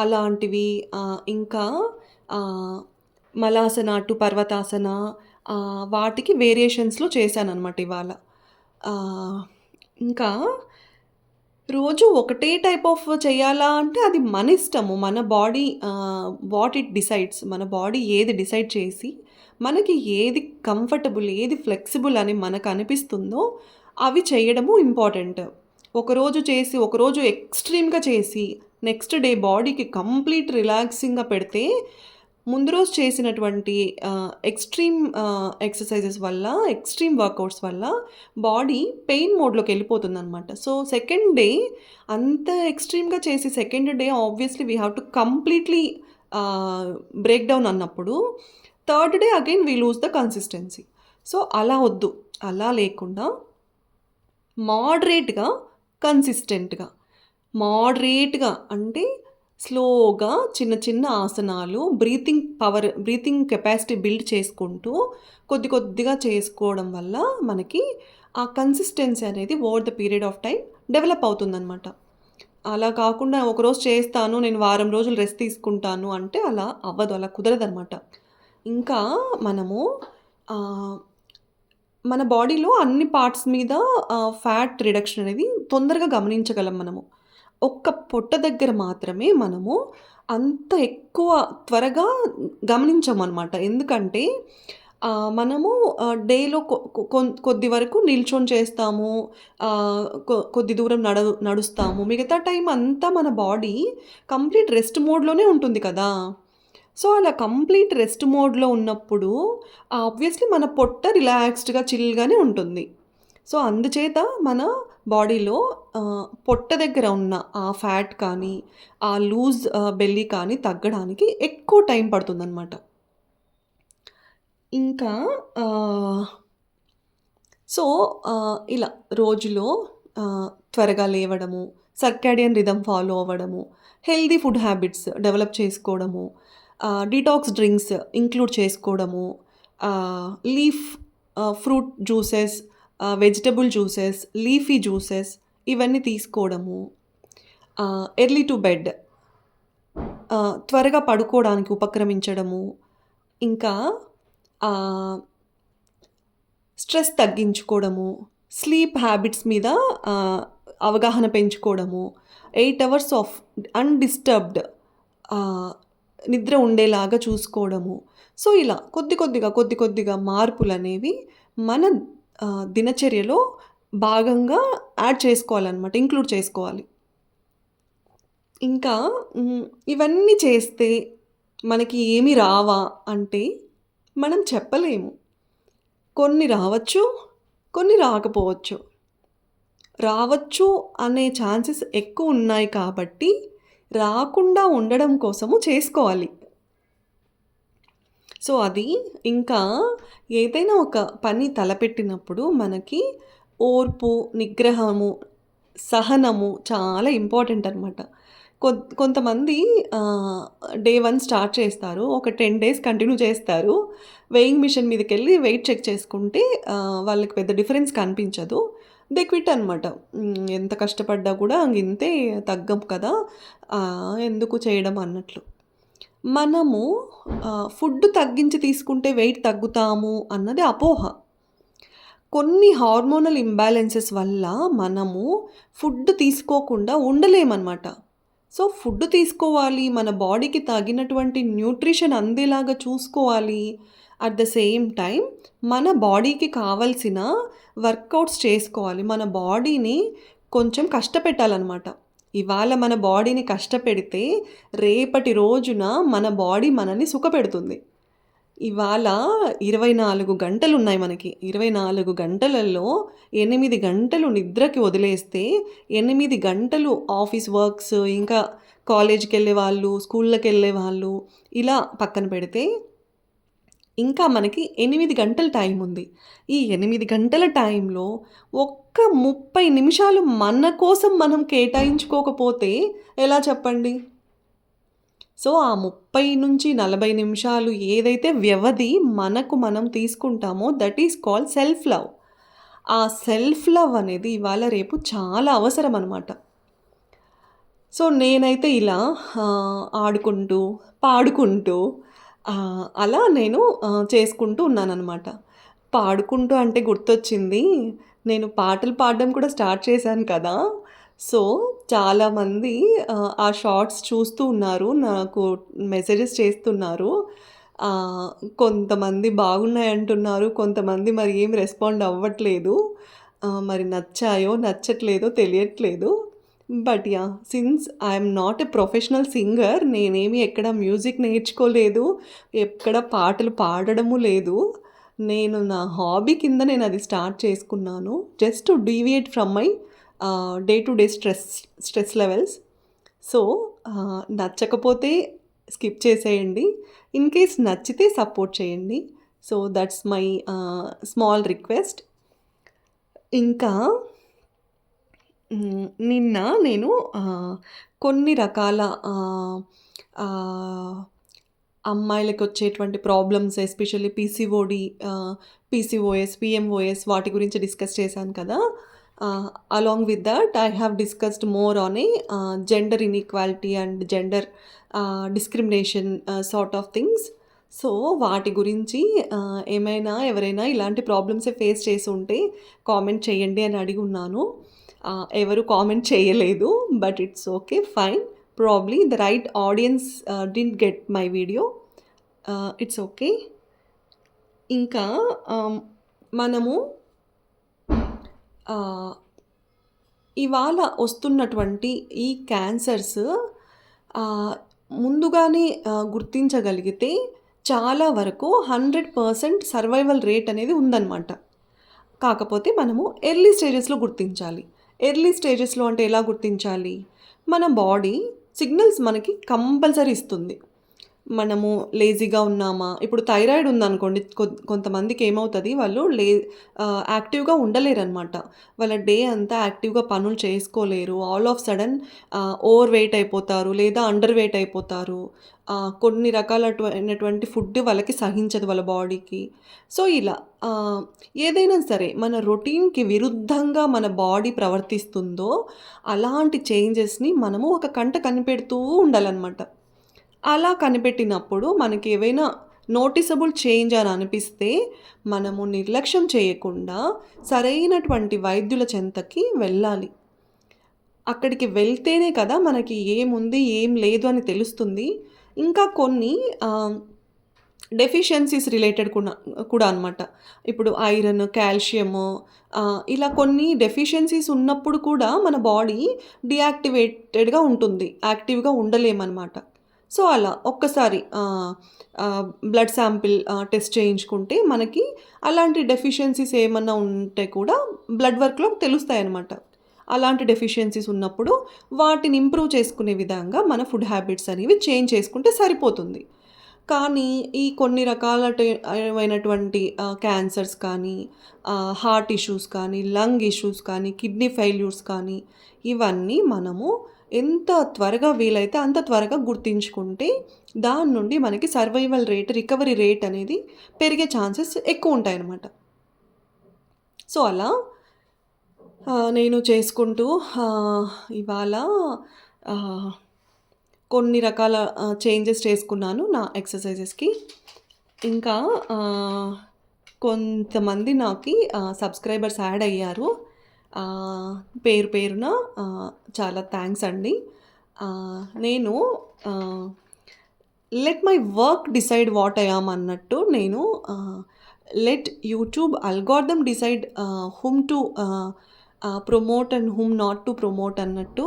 అలాంటివి, ఇంకా ఆహ్, మలాసన టు పర్వతాసన, వాటికి వేరియేషన్స్‌లో చేశాననమాట ఇవాళ. ఆహ్, ఇంకా రోజు ఒకటే టైప్ ఆఫ్ చేయాలా అంటే అది మన ఇష్టము. మన బాడీ వాట్ ఇట్ డిసైడ్స్. మన బాడీ ఏది డిసైడ్ చేసి, మనకి ఏది కంఫర్టబుల్, ఏది ఫ్లెక్సిబుల్ అని మనకు అనిపిస్తుందో అవి చేయడము ఇంపార్టెంట్. ఒకరోజు చేసి, ఒకరోజు ఎక్స్‌ట్రీమ్‌గా చేసి, నెక్స్ట్ డే బాడీకి కంప్లీట్ రిలాక్సింగ్‌గా పెడితే ముందు రోజు చేసినటువంటి ఎక్స్‌ట్రీమ్ ఎక్సర్‌సైజెస్ వల్ల, ఎక్స్‌ట్రీమ్ వర్కౌట్స్ వల్ల బాడీ పెయిన్ మోడ్‌లోకి వెళ్ళిపోతుందనమాట. సో, సెకండ్ డే అంత ఎక్స్‌ట్రీమ్‌గా చేసి second day obviously we have to completely break down అన్నప్పుడు third day again we lose the consistency. So, అలా వద్దు. అలా లేకుండా మోడరేట్‌గా, కన్సిస్టెంట్‌గా, మోడరేట్‌గా అంటే స్లోగా చిన్న చిన్న ఆసనాలు, బ్రీతింగ్ కెపాసిటీ బిల్డ్ చేసుకుంటూ కొద్ది కొద్దిగా చేసుకోవడం వల్ల మనకి ఆ కన్సిస్టెన్సీ అనేది over the period of time develop అవుతుందనమాట. అలా కాకుండా ఒకరోజు చేస్తాను, నేను వారం రోజులు రెస్ట్ తీసుకుంటాను అంటే అలా అవ్వదు. అలా కుదరదనమాట. ఇంకా మనము ఆహ్, మన బాడీలో అన్ని పార్ట్స్ మీద ఫ్యాట్ రిడక్షన్ అనేది తొందరగా గమనించగలం మనము. ఒక్క పొట్ట దగ్గర మాత్రమే మనము అంత ఎక్కువ త్వరగా గమనించమనమాట. ఎందుకంటే మనము డేలో కొద్ది వరకు నిల్చొని చేస్తాము. కొద్ది దూరం నడుస్తాము. మిగతా టైం అంతా మన బాడీ కంప్లీట్ రెస్ట్ మోడ్‌లోనే ఉంటుంది కదా! సో, అలా కంప్లీట్ రెస్ట్ మోడ్‌లో ఉన్నప్పుడు ఆబ్వియస్‌లీ మన పొట్ట రిలాక్స్డ్‌గా, చిల్‌గానే ఉంటుంది. సో, అందుచేత మన బాడీలో పొట్ట దగ్గర ఉన్న ఆ ఫ్యాట్ కానీ, ఆ లూజ్ బెల్లీ కానీ తగ్గడానికి ఎక్కువ టైం పడుతుందనమాట. ఇంకా ఆహ్, సో, ఇలా రోజులో త్వరగా లేవడము, సర్కాడియన్ రిథమ్ ఫాలో అవ్వడము, హెల్తీ ఫుడ్ హ్యాబిట్స్ డెవలప్ చేసుకోవడము, డీటాక్స్ డ్రింక్స్ ఇంక్లూడ్ చేసుకోవడము, leaf fruit juices, vegetable juices, leafy juices ఇవన్నీ తీసుకోవడము, ఎర్లీ టు బెడ్ త్వరగా పడుకోవడానికి ఉపక్రమించడము, ఇంకా ఆహ్, స్ట్రెస్ తగ్గించుకోవడము, స్లీప్ హ్యాబిట్స్ మీద అవగాహన పెంచుకోవడము, 8 అవర్స్ ఆఫ్ అన్‌డిస్టర్బ్డ్ ఆహ్, నిద్ర ఉండేలాగా చూసుకోవడము. సో, ఇలా కొద్ది కొద్దిగా మార్పులనేవి మన దినచర్యలో భాగంగా యాడ్ చేసుకోవాలనమాట. ఇంక్లూడ్ చేసుకోవాలి. ఇంకా ఇవన్నీ చేస్తే మనకి ఏమి రావా అంటే మనం చెప్పలేము. కొన్ని రావచ్చు, కొన్ని రాకపోవచ్చు. రావచ్చు అనే ఛాన్సెస్ ఎక్కువున్నాయి కాబట్టి, రాకుండా ఉండడం కోసము చేసుకోవాలి. సో, అది ఇంకా ఏదైనా ఒక పని తలపెట్టినప్పుడు మనకి ఓర్పు, నిగ్రహము, సహనము చాలా ఇంపార్టెంట్ అనమాట. కొంతమంది డే 1 స్టార్ట్ చేస్తారు. ఒక 10 డేస్ కంటిన్యూ చేస్తారు. వెయింగ్ మిషన్ మీదకెళ్ళి వెయిట్ చెక్ చేసుకుంటే వాళ్ళకి పెద్ద డిఫరెన్స్ కనిపించదు. దే క్విట్ అనమాట. ఎంత కష్టపడ్డా కూడా ఇంతే తగ్గం కదా! ఎందుకు చేయడం అన్నట్లు. మనము ఫుడ్ తగ్గించి తీసుకుంటే వెయిట్ తగ్గుతాము అన్నది అపోహ. కొన్ని హార్మోనల్ ఇంబాలెన్సెస్ వల్ల మనము ఫుడ్ తీసుకోకుండా ఉండలేమనమాట. సో, ఫుడ్ తీసుకోవాలి, మన బాడీకి తగినటువంటి న్యూట్రిషన్ అందేలాగా చూసుకోవాలి. అట్ ద సేమ్ టైమ్ మన బాడీకి కావాల్సిన వర్కౌట్స్ చేసుకోవాలి. మన బాడీని కొంచెం కష్టపెట్టాలనమాట. ఇవాళ మన బాడీని కష్టపెడితే రేపటి రోజున మన బాడీ మనల్ని సుఖపెడుతుంది. ఇవాళ 24 గంటలున్నాయి మనకి. 24 గంటలలో 8 గంటలు నిద్రకి వదిలేస్తే, 8 గంటలు ఆఫీస్ వర్క్స్, ఇంకా కాలేజ్‌కెళ్ళే వాళ్ళు, స్కూళ్ళకెళ్ళే వాళ్ళు ఇలా పక్కన పెడితే, ఇంకా మనకి 8 గంటల టైం ఉంది. ఈ 8 గంటల టైంలో ఒక్క 30 నిమిషాలు మన కోసం మనం కేటాయించుకోకపోతే ఎలా చెప్పండి? సో, ఆ 30-40 నిమిషాలు ఏదైతే వ్యవధి మనకు మనం తీసుకుంటామో that is called self love. ఆ సెల్ఫ్ లవ్ అనేది ఇవాళ రేపు చాలా అవసరం అనమాట. సో, నేనైతే ఇలా ఆడుకుంటూ, పాడుకుంటూ అలా నేను చేసుకుంటూ ఉన్నాననమాట. పాడుకుంటూ అంటే గుర్తొచ్చింది. నేను పాటలు పాడడం కూడా స్టార్ట్ చేశాను కదా! సో, చాలామంది ఆ షార్ట్స్ చూస్తూ ఉన్నారు. నాకు మెసేజెస్ చేస్తున్నారు. ఆహ్, కొంతమంది బాగున్నాయంటున్నారు. కొంతమంది మరి ఏం రెస్పాండ్ అవ్వట్లేదు. మరి నచ్చాయో, నచ్చట్లేదో తెలియట్లేదు. But yeah! Since I am not a professional singer, నేనేమి ఎక్కడ మ్యూజిక్ నేర్చుకోలేదు. ఎక్కడ పాటలు పాడడము లేదు. నేను నా హాబీ కింద నేనది స్టార్ట్ చేసుకున్నాను. Just to deviate from my day to day stress levels. So, నచ్చకపోతే స్కిప్ చేసేయండి. ఇన్ కేస్ నచ్చితే సపోర్ట్ చేయండి. So, that's my small request. ఇంకా నిన్న నేను కొన్ని రకాల ఆహ్, ఆహ్, అమ్మాయిలకొచ్చేటువంటి ప్రాబ్లమ్స్ ఎస్పెషల్లీ పీసీఓఎస్, పీఎంఓఎస్ వాటి గురించి డిస్కస్ చేశాను కదా! Along with that I have discussed more on gender inequality and gender discrimination sort of things. So, వాటి గురించి ఏమైనా ఎవరైనా ఇలాంటి ప్రాబ్లమ్సే ఫేస్ చేసుంటే కామెంట్ చేయండి అని అడిగున్నాను. ఎవరు కామెంట్ చేయలేదు. But it's okay, fine. Probably the right audience didn't get my video. It's okay. ఇంకా మనము ఇవాళ వస్తున్నటువంటి ఈ క్యాన్సర్స్ ముందుగానే గుర్తించగలిగితే చాలా వరకు 100% సర్వైవల్ రేట్ అనేది ఉందన్నమాట. కాకపోతే మనము ఎర్లీ స్టేజెస్‌లో గుర్తించాలి. ఎర్లీ స్టేజెస్‌లో అంటే ఎలా గుర్తించాలి? మన బాడీ సిగ్నల్స్ మనకి కంపల్సరీ ఇస్తుంది. మనము లేజీగా ఉన్నామా? ఇప్పుడు థైరాయిడ్ ఉందనుకోండి, కొంతమందికి ఏమవుతది, వాళ్ళు యాక్టివ్‌గా ఉండలేరనమాట. వాళ్ళ డే అంతా యాక్టివ్‌గా పనులు చేసుకోలేరు. All of sudden over weight అయిపోతారు, లేదా అండర్ వెయిట్ అయిపోతారు. కొన్ని రకాలైనటువంటి ఫుడ్ వాళ్ళకి సహించదు వాళ్ళ బాడీకి. సో, ఇలా ఆహ్, ఏదైనా సరే మన రొటీన్‌కి విరుద్ధంగా మన బాడీ ప్రవర్తిస్తుందో, అలాంటి చేంజెస్‌ని మనము ఒక కంట కనిపెడుతూ ఉండాలనమాట. అలా కనిపెట్టినప్పుడు మనకేవైనా నోటీసబుల్ చేంజ్ అని అనిపిస్తే, మనము నిర్లక్ష్యం చేయకుండా సరైనటువంటి వైద్యుల చెంతకి వెళ్ళాలి. అక్కడికి వెళ్తేనే కదా మనకి ఏముంది, ఏం లేదు అని తెలుస్తుంది. ఇంకా కొన్ని డెఫిషియన్సీస్ రిలేటెడ్ కూడా అనమాట. ఇప్పుడు ఐరన్, కాల్షియము ఇలా కొన్ని డెఫిషియన్సీస్ ఉన్నప్పుడు కూడా మన బాడీ డీయాక్టివేటెడ్‌గా ఉంటుంది. యాక్టివ్‌గా ఉండలేమనమాట. సో, అలా ఒక్కసారి బ్లడ్ శాంపిల్ టెస్ట్ చేయించుకుంటే మనకి అలాంటి డెఫిషియన్సీస్ ఏమన్నా ఉంటే కూడా బ్లడ్ వర్క్‌లో తెలుస్తాయనమాట. అలాంటి డెఫిషియన్సీస్ ఉన్నప్పుడు వాటిని ఇంప్రూవ్ చేసుకునే విధంగా మన ఫుడ్ హ్యాబిట్స్ అనేవి చేంజ్ చేసుకుంటే సరిపోతుంది. కానీ ఈ కొన్ని అయినటువంటి క్యాన్సర్స్ కానీ, హార్ట్ ఇష్యూస్ కానీ, లంగ్ ఇష్యూస్ కానీ, కిడ్నీ ఫెయిల్యూర్స్ కానీ, ఇవన్నీ మనము ఎంత త్వరగా వీలైతే అంత త్వరగా గుర్తించుకుంటే, దాని నుండి మనకి సర్వైవల్ రేట్, రికవరీ రేట్ అనేది పెరిగే ఛాన్సెస్ ఎక్కువుంటాయనమాట. సో, అలా నేను చేసుకుంటూ ఇవాళ ఆహ్, కొన్ని రకాల చేంజెస్ చేసుకున్నాను నా ఎక్సర్‌సైజెస్‌కి. ఇంకా కొంతమంది నాకి సబ్‌స్క్రైబర్స్ యాడ్ అయ్యారు. పేరు పేరున చాలా థ్యాంక్స్ అండి. నేను let my work decide what I am అన్నట్టు నేను let YouTube algorithm decide whom to promote and whom not to promote అన్నట్టు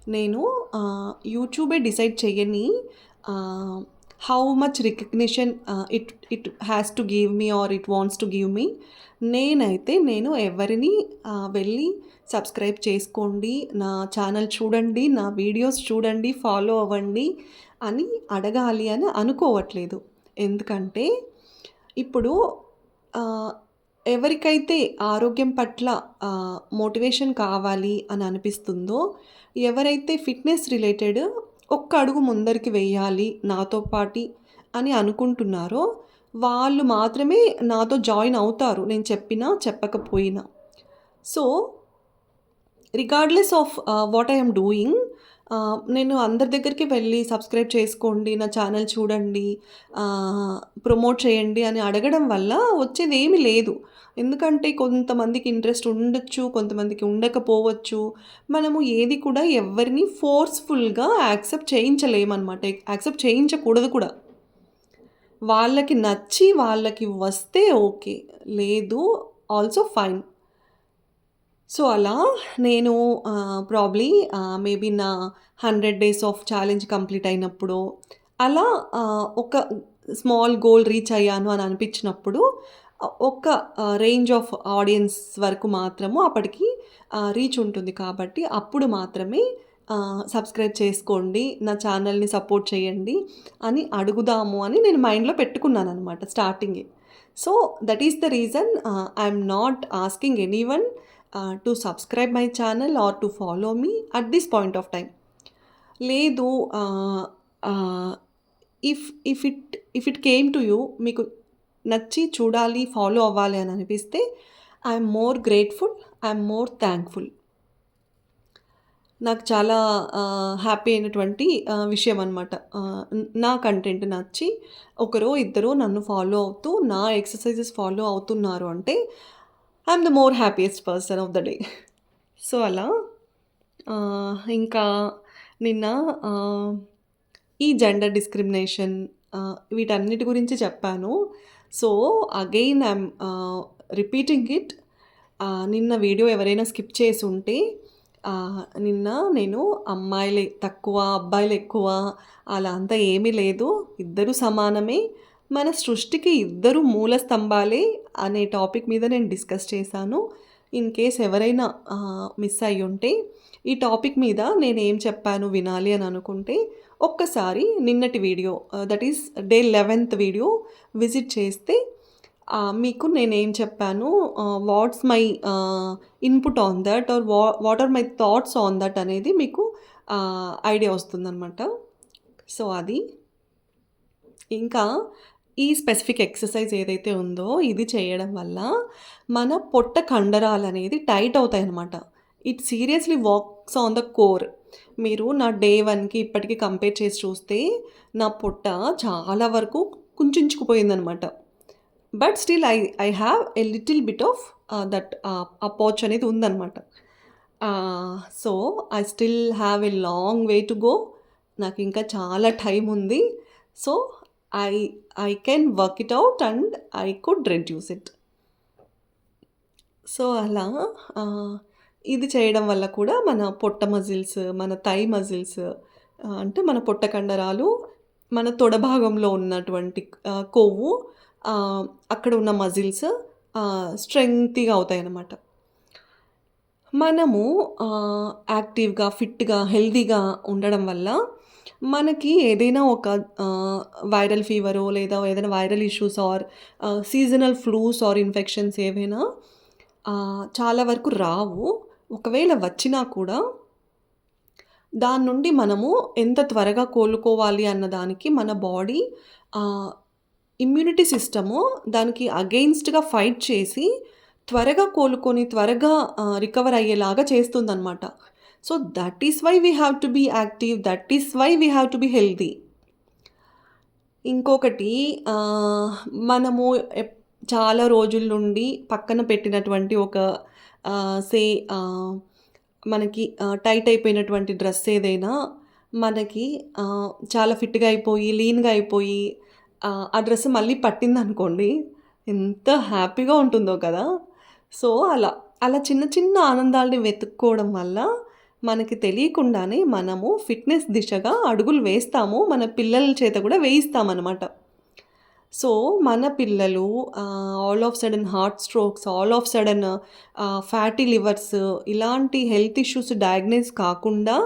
నేను యూట్యూబే డిసైడ్ చెయ్యని how much recognition it has to give me or it wants to give me. నేను ఎవరిని వెళ్ళి subscribe చేసుకోండి, నా ఛానల్ చూడండి, నా వీడియోస్ చూడండి, ఫాలో అవ్వండి అని అడగాలి అని అనుకోవట్లేదు. ఎందుకంటే ఇప్పుడు ఎవరికైతే ఆరోగ్యం పట్ల మోటివేషన్ కావాలి అని అనిపిస్తుందో, ఎవరైతే ఫిట్‌నెస్ రిలేటెడ్ ఒక్క అడుగు ముందరికి వెయ్యాలి నాతో పాటి అని అనుకుంటున్నారో, వాళ్ళు మాత్రమే నాతో జాయిన్ అవుతారు, నేను చెప్పినా, చెప్పకపోయినా. So, regardless of what I am doing, నేను అందరి దగ్గరికి వెళ్ళి సబ్స్క్రైబ్ చేసుకోండి, నా ఛానల్ చూడండి, ప్రమోట్ చేయండి అని అడగడం వల్ల వచ్చేదేమీ లేదు. ఎందుకంటే కొంతమందికి ఇంట్రెస్ట్ ఉండొచ్చు, కొంతమందికి ఉండకపోవచ్చు. మనము ఏది కూడా ఎవ్వరిని ఫోర్స్‌ఫుల్‌గా యాక్సెప్ట్ చేయించలేమనమాట. యాక్సెప్ట్ చేయించకూడదు కూడా. వాళ్ళకి నచ్చి వాళ్ళకి వస్తే ఓకే. లేదు ఆల్సో ఫైన్. సో, అలా నేను ప్రాబబ్లీ మేబీ నా 100 డేస్ ఆఫ్ ఛాలెంజ్ కంప్లీట్ అయినప్పుడో, అలా ఒక స్మాల్ గోల్ రీచ్ అయ్యాను అని అనిపించినప్పుడు ఒక రేంజ్ ఆఫ్ ఆడియన్స్ వరకు మాత్రము అప్పటికి రీచ్ ఉంటుంది కాబట్టి, అప్పుడు మాత్రమే సబ్స్క్రైబ్ చేసుకోండి, నా ఛానల్‌ని సపోర్ట్ చేయండి అని అడుగుదాము అని నేను మైండ్‌లో పెట్టుకున్నాననమాట స్టార్టింగే. So, that is the reason I am not asking anyone to subscribe my channel or to follow me at this point of time. లేదు, if if it came to you, మీకు నచ్చి చూడాలి, ఫాలో అవ్వాలి అని అనిపిస్తే, I'm more grateful, I'm more thankful. నాకు చాలా happy అయినటువంటి విషయం అనమాట. నా కంటెంట్ నచ్చి ఒకరో ఇద్దరో నన్ను ఫాలో అవుతూ, నా ఎక్సర్‌సైజెస్ ఫాలో అవుతున్నారు అంటే, I'm the more happiest person of the day. So, అలా ఇంకా నిన్న ఈ జెండర్ డిస్క్రిమినేషన్ వీటన్నిటి గురించి చెప్పాను. So, again I'm repeating it. నిన్న వీడియో ఎవరైనా స్కిప్ చేసుంటే, నిన్న నేను అమ్మాయిలే తక్కువ, అబ్బాయిలు ఎక్కువ అలా అంతా ఏమీ లేదు. ఇద్దరు సమానమే. మన సృష్టికి ఇద్దరు మూల స్తంభాలే అనే టాపిక్ మీద నేను డిస్కస్ చేశాను. ఇన్ కేస్ ఎవరైనా మిస్ అయ్యుంటే, ఈ టాపిక్ మీద నేనేం చెప్పాను వినాలి అని అనుకుంటే, ఒక్కసారి నిన్నటి video that is day 11th video visit చేస్తే మీకు నేనేం చెప్పాను, what's my input on that or what are my thoughts on that అనేది మీకు ఐడియా వస్తుందనమాట. సో, అది. ఇంకా ఈ స్పెసిఫిక్ ఎక్సర్సైజ్ ఏదైతే ఉందో ఇది చేయడం వల్ల మన పొట్ట కండరాలనేది టైట్ అవుతాయన్నమాట. It seriously works on the core. మీరు నా డే 1కి ఇప్పటికి కంపేర్ చేసి చూస్తే నా పొట్ట చాలా వరకు కుంచించుకుపోయిందనమాట. But still I have a little bit of that uh pouch అనేది ఉందనమాట. So, I still have a long way to go. నాకింకా చాలా టైం ఉంది. So, I I can work it out and I could reduce it. So, అలా ఇది చేయడం వల్ల కూడా మన పొట్ట మజిల్స్, మన థై మజిల్స్, అంటే మన పొట్ట కండరాలు, మన తొడ భాగంలో ఉన్నటువంటి కొవ్వు, అక్కడ ఉన్న మజిల్స్ స్ట్రెంగ్తీగా అవుతాయన్నమాట. మనము యాక్టివ్‌గా, ఫిట్‌గా, హెల్తీగా ఉండడం వల్ల మనకి ఏదైనా ఒక వైరల్ ఫీవరో లేదా ఏదైనా viral issues or seasonal flus or infections ఏవైనా చాలా వరకు రావు. ఒకవేళ వచ్చినా కూడా దాని నుండి మనము ఎంత త్వరగా కోలుకోవాలి అన్న దానికి మన బాడీ ఇమ్యూనిటీ సిస్టము దానికి అగెయిన్స్ట్‌గా ఫైట్ చేసి త్వరగా కోలుకొని త్వరగా రికవర్ అయ్యేలాగా చేస్తుందనమాట. So, that is why we have to be active. That is why we have to be healthy. ఇంకొకటి మనము చాలా రోజుల నుండి పక్కన పెట్టినటువంటి ఒక సే మనకి టైట్ అయిపోయినటువంటి డ్రెస్ ఏదైనా మనకి చాలా ఫిట్‌గా అయిపోయి, లీన్‌గా అయిపోయి ఆ డ్రెస్ మళ్ళీ పట్టిందనుకోండి, ఎంత హ్యాపీగా ఉంటుందో కదా! సో, అలా చిన్న చిన్న ఆనందాల్ని వెతుక్కోవడం వల్ల మనకి తెలియకుండానే మనము ఫిట్‌నెస్ దిశగా అడుగులు వేస్తాము. మన పిల్లల చేత కూడా వేయిస్తామనమాట. సో, మన పిల్లలు all of sudden heart strokes, all of sudden fatty levers, ఇలాంటి హెల్త్ ఇష్యూస్ డయాగ్నోస్ కాకుండా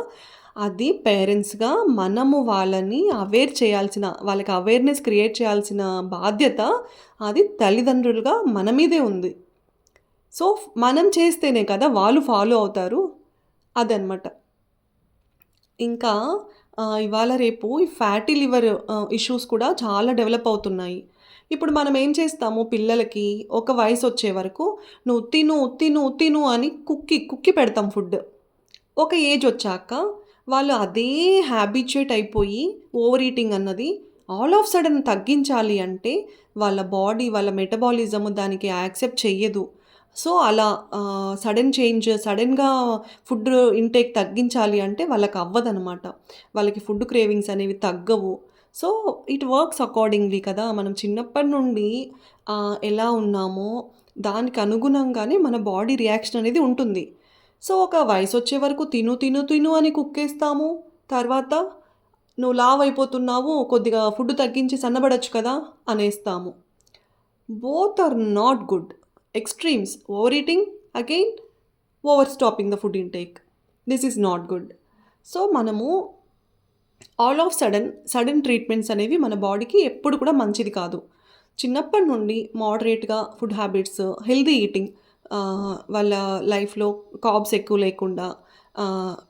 అది పేరెంట్స్‌గా మనము వాళ్ళని వాళ్ళకి అవేర్‌నెస్ క్రియేట్ చేయాల్సిన బాధ్యత అది తల్లిదండ్రులుగా మన మీదే ఉంది. సో, మనం చేస్తేనే కదా వాళ్ళు ఫాలో అవుతారు. అదనమాట. ఇంకా ఇవాళ రేపు ఈ ఫ్యాటీ లివర్ ఇష్యూస్ కూడా చాలా డెవలప్ అవుతున్నాయి. ఇప్పుడు మనం ఏం చేస్తాము, పిల్లలకి ఒక వయసొచ్చే వరకు నువ్వు తిను, తిను, తిను అని కుక్కి పెడతాం ఫుడ్. ఒక ఏజొచ్చాక వాళ్ళు అదే హ్యాబిచ్యుయేట్ అయిపోయి ఓవర్ ఈటింగ్ అన్నది ఆల్ ఆఫ్ సడెన్ తగ్గించాలి అంటే వాళ్ళ బాడీ, వాళ్ళ మెటబాలిజం దానికి యాక్సెప్ట్ చెయ్యదు. సో, అలా సడెన్‌గా ఫుడ్ ఇంటేక్ తగ్గించాలి అంటే వాళ్ళకి అవ్వదనమాట. వాళ్ళకి ఫుడ్ క్రేవింగ్స్ అనేవి తగ్గవు. సో, ఇట్ వర్క్స్ అకార్డింగ్‌లీ కదా! మనం చిన్నప్పటి నుండి ఎలా ఉన్నామో దానికి అనుగుణంగానే మన బాడీ రియాక్షన్ అనేది ఉంటుంది. సో, ఒక వయసొచ్చే వరకు తిను, తిను, తిను అని కుక్కేస్తాము. తర్వాత నువ్వు లావయిపోతున్నావు, కొద్దిగా ఫుడ్ తగ్గించి సన్నబడొచ్చు కదా అనేస్తాము. Both are not good. Extremes, overeating, again overstopping the food intake. This is not good. So, మనము ఆల్ ఆఫ్ సడెన్ ట్రీట్మెంట్స్ అనేవి మన బాడీకి ఎప్పుడు కూడా మంచిది కాదు. చిన్నప్పటి నుండి మోడరేట్‌గా ఫుడ్ హ్యాబిట్స్, హెల్తీ ఈటింగ్, వాళ్ళ లైఫ్‌లో కార్బ్స్ ఎక్కువ లేకుండా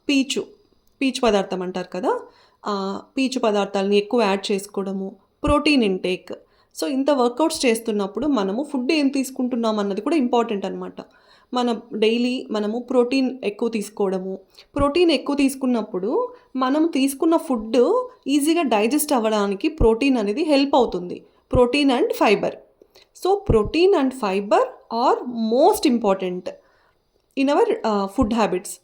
పీచు పదార్థం అంటారు కదా! పీచు పదార్థాలని ఎక్కువ యాడ్ చేసుకోవడము, ప్రోటీన్ ఇంటేక్. సో, ఇంత వర్కౌట్స్ చేస్తున్నప్పుడు మనము ఫుడ్ ఏం తీసుకుంటున్నాం అన్నది కూడా ఇంపార్టెంట్ అనమాట. డైలీ మనము ప్రోటీన్ ఎక్కువ తీసుకోవడము. ప్రోటీన్ ఎక్కువ తీసుకున్నప్పుడు మనం తీసుకున్న ఫుడ్ ఈజీగా డైజెస్ట్ అవ్వడానికి ప్రోటీన్ అనేది హెల్ప్ అవుతుంది. Protein and fibre. So, protein and fibre are most important in our food habits.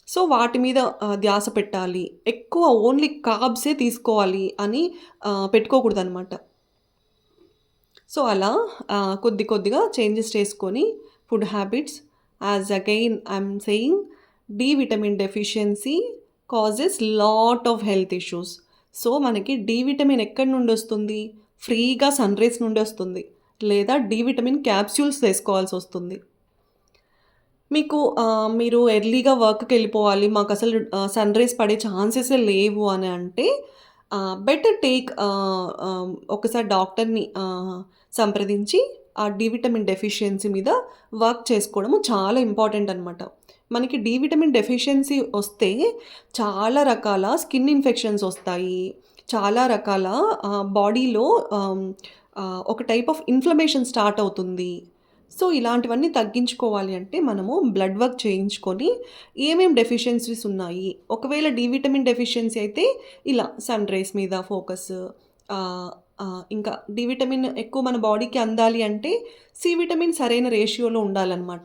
So, వాటి మీద ధ్యాస పెట్టాలి. ఎక్కువ ఓన్లీ కార్బ్సే తీసుకోవాలి అని పెట్టుకోకూడదనమాట. సో, అలా కొద్దిగా చేంజెస్ చేసుకొని food habits, as again I'm saying, D vitamin deficiency causes lot of health issues. So, మనకి డి విటమిన్ ఎక్కడి నుండి వస్తుంది? ఫ్రీగా సన్ రేస్ నుండి వస్తుంది. లేదా డి విటమిన్ క్యాప్సూల్స్ వేసుకోవాల్సి వస్తుంది. మీకు మీరు ఎర్లీగా వర్క్‌కెళ్ళిపోవాలి. మాకసలు సన్‌రైజ్ పడే ఛాన్సెసే లేవు అని అంటే బెటర్ టేక్ ఒకసారి డాక్టర్‌ని సంప్రదించి ఆ డి విటమిన్ డెఫిషియన్సీ మీద వర్క్ చేసుకోవడము చాలా ఇంపార్టెంట్ అనమాట. మనకి డి విటమిన్ డెఫిషియన్సీ వస్తే చాలా రకాల స్కిన్ ఇన్ఫెక్షన్స్ ఒస్తాయి. చాలా రకాల బాడీలో ఒక టైప్ ఆఫ్ ఇన్‌ఫ్లమేషన్ స్టార్ట్ అవుతుంది. సో, ఇలాంటివన్నీ తగ్గించుకోవాలి అంటే మనము బ్లడ్ వర్క్ చేయించుకొని ఏమేం డెఫిషియన్సీస్ ఉన్నాయి. ఒకవేళ డి విటమిన్ డెఫిషియన్సీ అయితే ఇలా సన్ రైజ్ మీద ఫోకస్. ఆహ్, ఇంకా డి విటమిన్ ఎక్కువ మన బాడీకి అందాలి అంటే సి విటమిన్ సరైన రేషియోలో ఉండాలనమాట.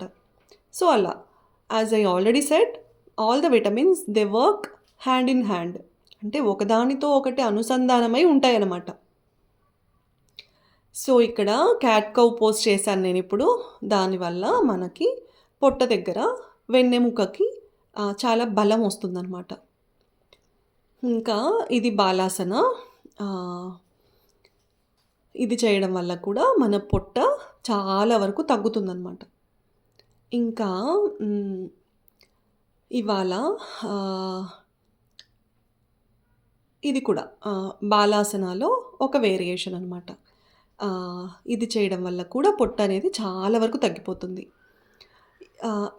సో, అలా. As I already said all the vitamins they work hand in hand. అంటే ఒకదానితో ఒకటి అనుసంధానమై ఉంటాయన్నమాట. సో, ఇక్కడ క్యాట్ కౌ పోజ్ చేశాను నేనిప్పుడు. దానివల్ల మనకి పొట్ట దగ్గర వెన్నెముకకి చాలా బలం వస్తుందనమాట. ఇంకా ఇది బాలాసన. ఆహ్, ఇది చేయడం వల్ల కూడా మన పొట్ట చాలా వరకు తగ్గుతుందనమాట. ఇంకా ఇవాళ ఆహ్, ఇది కూడా బాలాసనాలో ఒక వేరియేషన్ అనమాట. ఇది చేయడం వల్ల కూడా పొట్టనేది చాలా వరకు తగ్గిపోతుంది.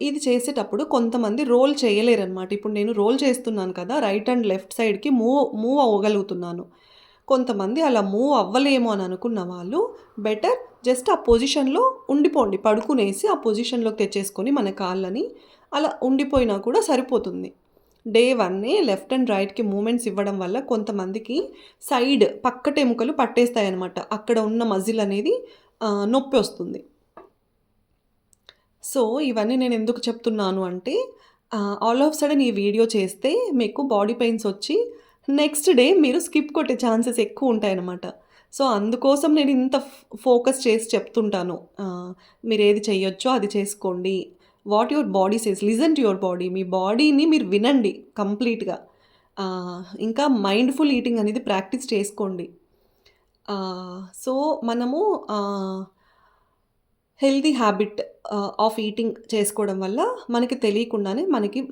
ఇది చేసేటప్పుడు కొంతమంది రోల్ చేయలేరనమాట. ఇప్పుడు నేను రోల్ చేస్తున్నాను కదా! రైట్ అండ్ లెఫ్ట్ సైడ్‌కి మూవ్ అవ్వగలుగుతున్నాను. కొంతమంది అలా మూవ్ అవ్వలేము అని అనుకున్న వాళ్ళు బెటర్ జస్ట్ ఆ పొజిషన్‌లో ఉండిపోండి. పడుకునేసి ఆ పొజిషన్‌లోకి తెచ్చేసుకొని మన కాళ్ళని అలా ఉండిపోయినా కూడా సరిపోతుంది. డే 1 లెఫ్ట్ అండ్ రైట్‌కి మూవ్‌మెంట్స్ ఇవ్వడం వల్ల కొంతమందికి సైడ్ పక్కటెముకలు పట్టేస్తాయన్నమాట. అక్కడ ఉన్న మజిల్ అనేది నొప్పొస్తుంది. సో, ఇవన్నీ నేనెందుకు చెప్తున్నాను అంటే ఆల్ ఆఫ్ సడెన్ ఈ వీడియో చేస్తే మీకు బాడీ పెయిన్స్ వచ్చి నెక్స్ట్ డే మీరు స్కిప్ కొట్టే ఛాన్సెస్ ఎక్కువుంటాయనమాట. సో, అందుకోసం నేను ఇంత ఫోకస్ చేసి చెప్తుంటాను. మీరేది చెయ్యొచ్చో అది చేసుకోండి. What your body says listen to your body. మీ బాడీని మీరు వినండి కంప్లీట్‌గా. ఇంకా మైండ్‌ఫుల్ ఈటింగ్ అనేది ప్రాక్టీస్ చేసుకోండి. సో, మనము హెల్తీ హ్యాబిట్ ఆఫ్ ఈటింగ్ చేసుకోవడం వల్ల మనకి తెలియకుండానే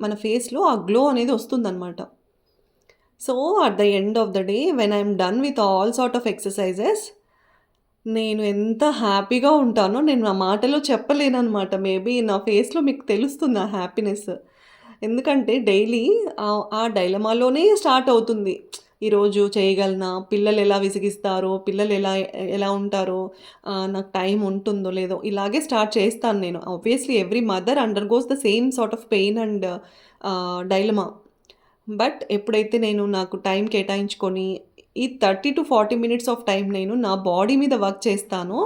మన ఫేస్‌లో ఆ గ్లో అనేది వస్తుందనమాట. So, at the end of the day when I am done with all sort of exercises నేను ఎంత హ్యాపీగా ఉంటానో నేను నా మాటలో చెప్పలేననమాట. మేబీ నా ఫేస్‌లో మీకు తెలుస్తుంది ఆ హ్యాపీనెస్. ఎందుకంటే డైలీ ఆ డైలమాలోనే స్టార్ట్ అవుతుంది. ఈరోజు చేయగలనా? పిల్లలు ఎలా విసిగిస్తారో, పిల్లలు ఎలా ఎలా ఉంటారో, నాకు టైం ఉంటుందో లేదో ఇలాగే స్టార్ట్ చేస్తాను నేను. Obviously every mother undergoes the same sort of pain and dilemma. But ఎప్పుడైతే నేను నాకు టైం కేటాయించుకొని ఈ 30-40 మినిట్స్ ఆఫ్ టైం నేను నా బాడీ మీద వర్క్ చేస్తానో,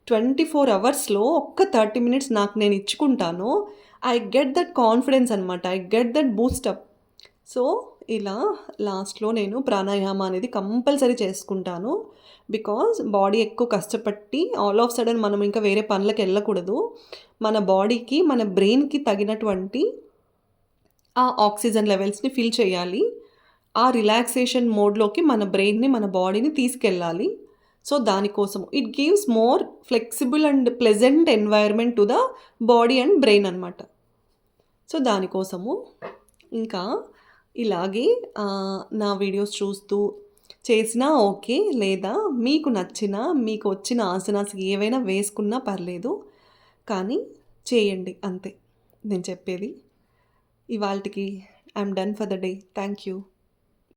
24 అవర్స్‌లో ఒక్క 30 మినిట్స్ నాకు నేను ఇచ్చుకుంటానో, ఐ గెట్ దట్ కాన్ఫిడెన్స్ అనమాట. I get that boost up. So, ఇలా లాస్ట్‌లో నేను ప్రాణాయామ అనేది కంపల్సరీ చేసుకుంటాను. బికాజ్ బాడీ ఎక్కువ కష్టపట్టి ఆల్ ఆఫ్ సడెన్ మనం ఇంకా వేరే పనులకెళ్ళకూడదు. మన బాడీకి, మన బ్రెయిన్‌కి తగినటువంటి ఆ ఆక్సిజన్ లెవెల్స్‌ని ఫిల్ చేయాలి. ఆ రిలాక్సేషన్ మోడ్‌లోకి మన బ్రెయిన్‌ని, మన బాడీని తీసుకెళ్ళాలి. సో, దానికోసం it gives more flexible and pleasant environment to the body and brain అనమాట. సో, దానికోసము ఇంకా ఇలాగే నా వీడియోస్ చూస్తూ చేసినా ఓకే. లేదా మీకు నచ్చిన, మీకు వచ్చిన ఆసనాస్ ఏవైనా వేసుకున్నా పర్లేదు. కానీ చేయండి అంతే నేను చెప్పేది. ఇవాల్టికి I am done for the day. Thank you.